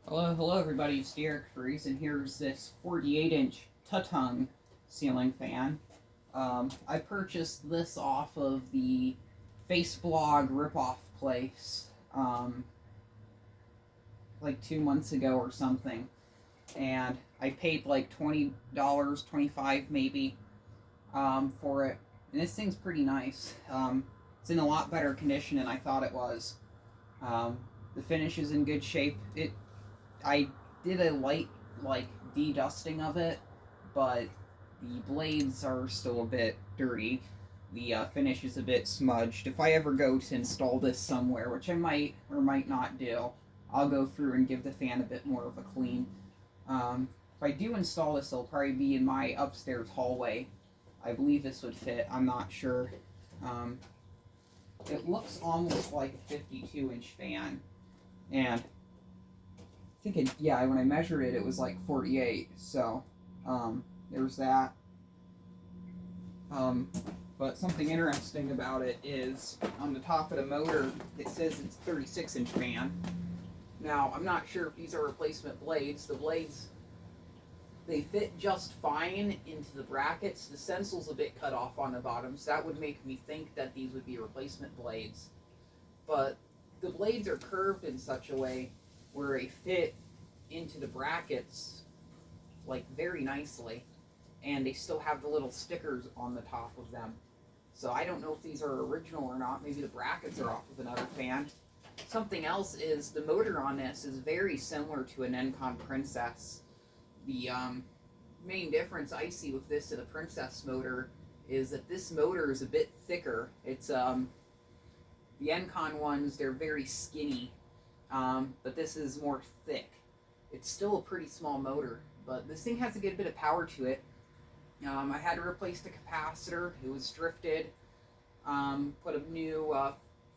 Hello everybody, it's Derek Freeze, and here's this 48-inch Tatung ceiling fan. I purchased this off of the Faceblog ripoff place, like 2 months ago or something, and I paid like $20, 25 maybe, for it, and this thing's pretty nice. It's in a lot better condition than I thought it was. The finish is in good shape. I did a light de-dusting of it, but the blades are still a bit dirty. The finish is a bit smudged. If I ever go to install this somewhere, which I might or might not do, I'll go through and give the fan a bit more of a clean. If I do install this, it'll probably be in my upstairs hallway. I believe this would fit. I'm not sure. It looks almost like a 52-inch fan, and when I measured it, it was like 48. So, there's that. But something interesting about it is on the top of the motor, it says it's 36-inch fan. Now, I'm not sure if these are replacement blades. The blades, they fit just fine into the brackets. The stencil's a bit cut off on the bottom, so that would make me think that these would be replacement blades. But the blades are curved in such a way where they fit into the brackets like very nicely, and they still have the little stickers on the top of them. So I don't know if these are original or not. Maybe the brackets are off of another fan. Something else is the motor on this is very similar to an Encon Princess. The main difference I see with this to the Princess motor is that this motor is a bit thicker. It's the Encon ones, they're very skinny, but this is more thick. It's still a pretty small motor, but this thing has a good bit of power to it. I had to replace the capacitor. It was drifted. Put a new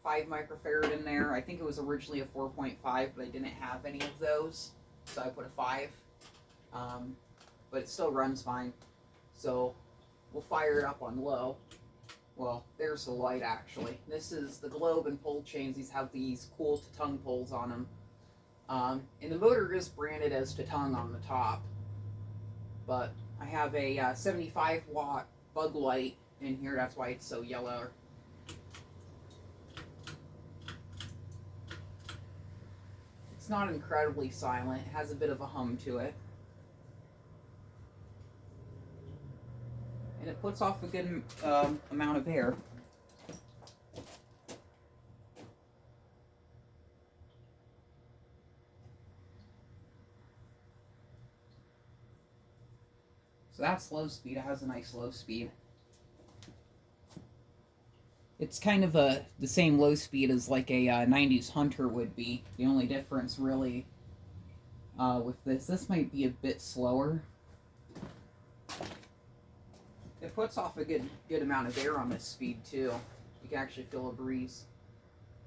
5 microfarad in there. I think it was originally a 4.5, but I didn't have any of those, so I put a 5. But it still runs fine. So we'll fire it up on low. Well, there's the light actually. This is the globe and pole chains. These have these cool Tatung poles on them. And the motor is branded as Tatung on the top. But I have a 75 watt bug light in here. That's why it's so yellow. It's not incredibly silent. It has a bit of a hum to it. And it puts off a good amount of air. So that's low speed. It has a nice low speed. It's kind of the same low speed as like a 90s Hunter would be. The only difference really with this might be a bit slower. It puts off a good amount of air on this speed too. You can actually feel a breeze.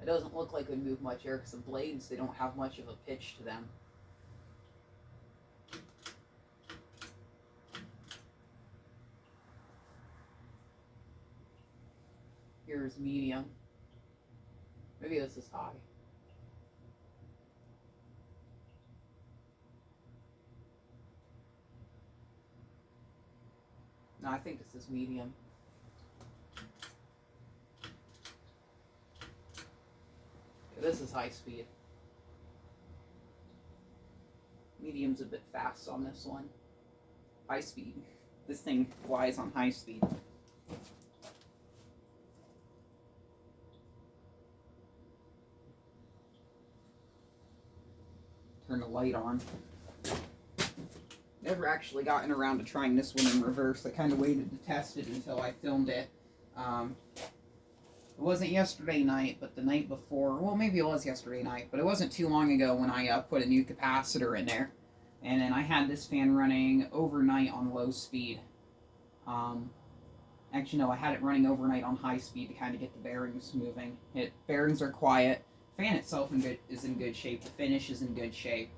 It doesn't look like it would move much air because the blades, they don't have much of a pitch to them. Here's medium. Maybe this is high. No, I think this is medium. Okay, this is high speed. Medium's a bit fast on this one. High speed. This thing flies on high speed. Turn the light on. Never actually gotten around to trying this one in reverse. I kind of waited to test it until I filmed it. It wasn't yesterday night, but the night before. Well, maybe it was yesterday night, but it wasn't too long ago when I put a new capacitor in there. And then I had this fan running overnight on low speed. Actually, no, I had it running overnight on high speed to kind of get the bearings moving. Bearings are quiet. Fan itself is in good shape. The finish is in good shape.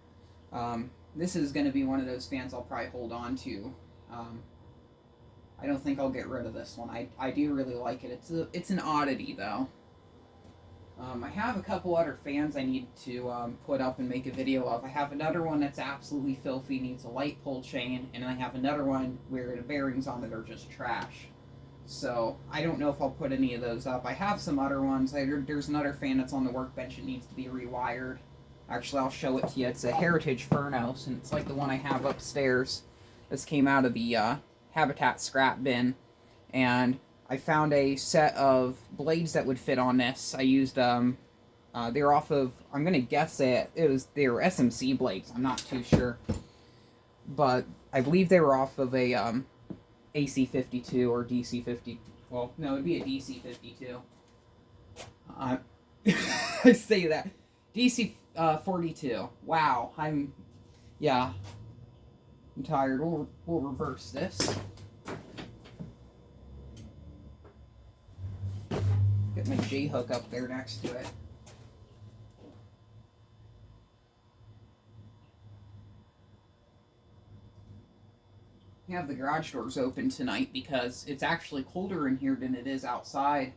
This is going to be one of those fans I'll probably hold on to. I don't think I'll get rid of this one. I do really like it. It's an oddity though. I have a couple other fans I need to put up and make a video of. I have another one that's absolutely filthy, needs a light pull chain, and I have another one where the bearings on it are just trash. So I don't know if I'll put any of those up. I have some other ones. There's another fan that's on the workbench that needs to be rewired. Actually, I'll show it to you. It's a Heritage Furnace, and it's like the one I have upstairs. This came out of the Habitat scrap bin, and I found a set of blades that would fit on this. I used they're off of, I'm gonna guess they were SMC blades. I'm not too sure, but I believe they were off of a AC52 or DC50. Well, no, it'd be a DC52. I say that DC42. Wow, I'm tired. We'll reverse this. Get my J-hook up there next to it. I have the garage doors open tonight because it's actually colder in here than it is outside.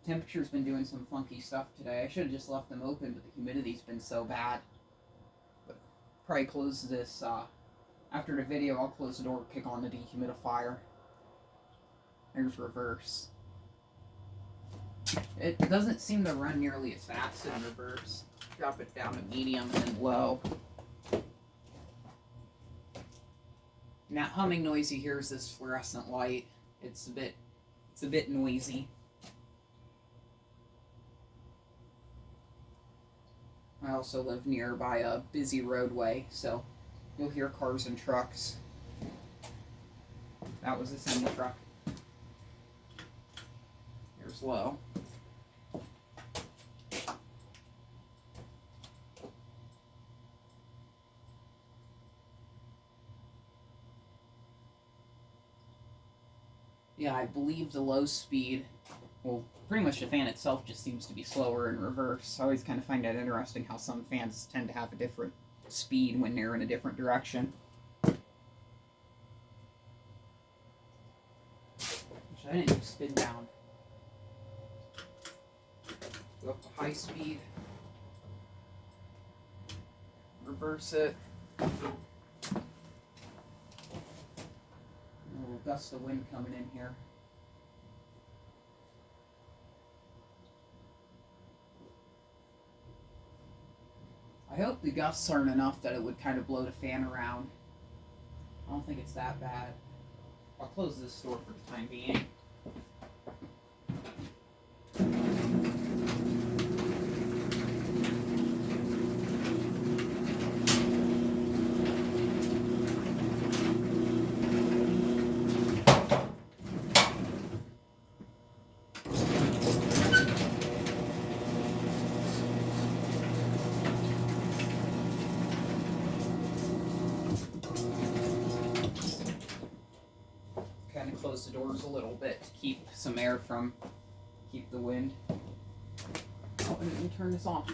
Temperature's been doing some funky stuff today. I should have just left them open, but the humidity's been so bad. But probably close this, after the video, I'll close the door, kick on the dehumidifier. There's reverse. It doesn't seem to run nearly as fast in reverse. Drop it down to medium and then low. And that humming noise you hear is this fluorescent light. It's a bit noisy. I also live nearby a busy roadway, so you'll hear cars and trucks. That was a semi-truck. Here's low. Yeah, I believe the low speed, well, pretty much the fan itself just seems to be slower in reverse. I always kind of find that interesting how some fans tend to have a different speed when they're in a different direction. Which I didn't do spin down. Go up to high speed. Reverse it. A little gust of wind coming in here. I hope the gusts aren't enough that it would kind of blow the fan around. I don't think it's that bad. I'll close this door for the time being. Kind of close the doors a little bit to keep some air from, keep the wind. Oh, and let me turn this off.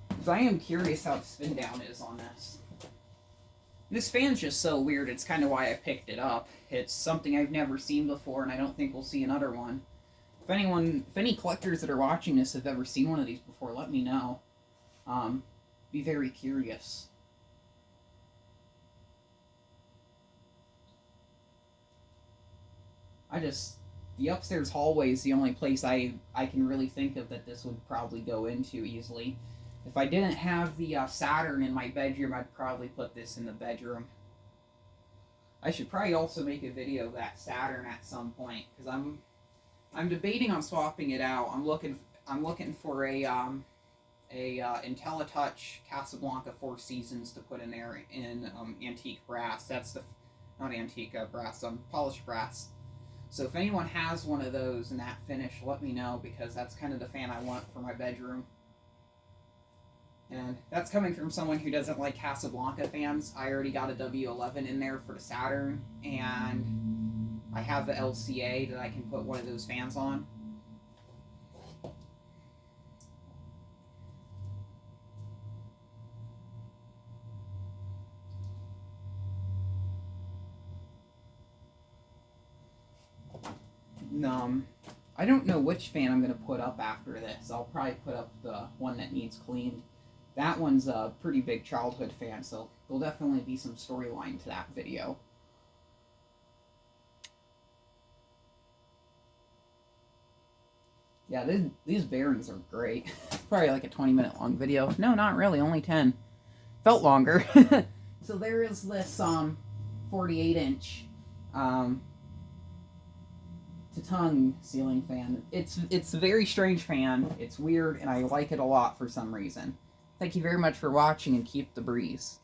Because I am curious how the spin down is on this. This fan's just so weird, it's kind of why I picked it up. It's something I've never seen before, and I don't think we'll see another one. If any collectors that are watching this have ever seen one of these before, let me know. Be very curious. The upstairs hallway is the only place I can really think of that this would probably go into easily. If I didn't have the Saturn in my bedroom, I'd probably put this in the bedroom. I should probably also make a video of that Saturn at some point, because I'm debating on swapping it out. I'm looking for a IntelliTouch Casablanca Four Seasons to put in there in antique brass. That's not antique brass, polished brass. So if anyone has one of those in that finish, let me know, because that's kind of the fan I want for my bedroom. And that's coming from someone who doesn't like Casablanca fans. I already got a W11 in there for the Saturn, and I have the LCA that I can put one of those fans on. I don't know which fan I'm going to put up after this. I'll probably put up the one that needs cleaned. That one's a pretty big childhood fan, so there'll definitely be some storyline to that video. Yeah, these bearings are great. Probably like a 20-minute long video. No, not really, only 10. Felt longer. So there is this 48-inch Tatung ceiling fan. It's a very strange fan. It's weird, and I like it a lot for some reason. Thank you very much for watching, and keep the breeze.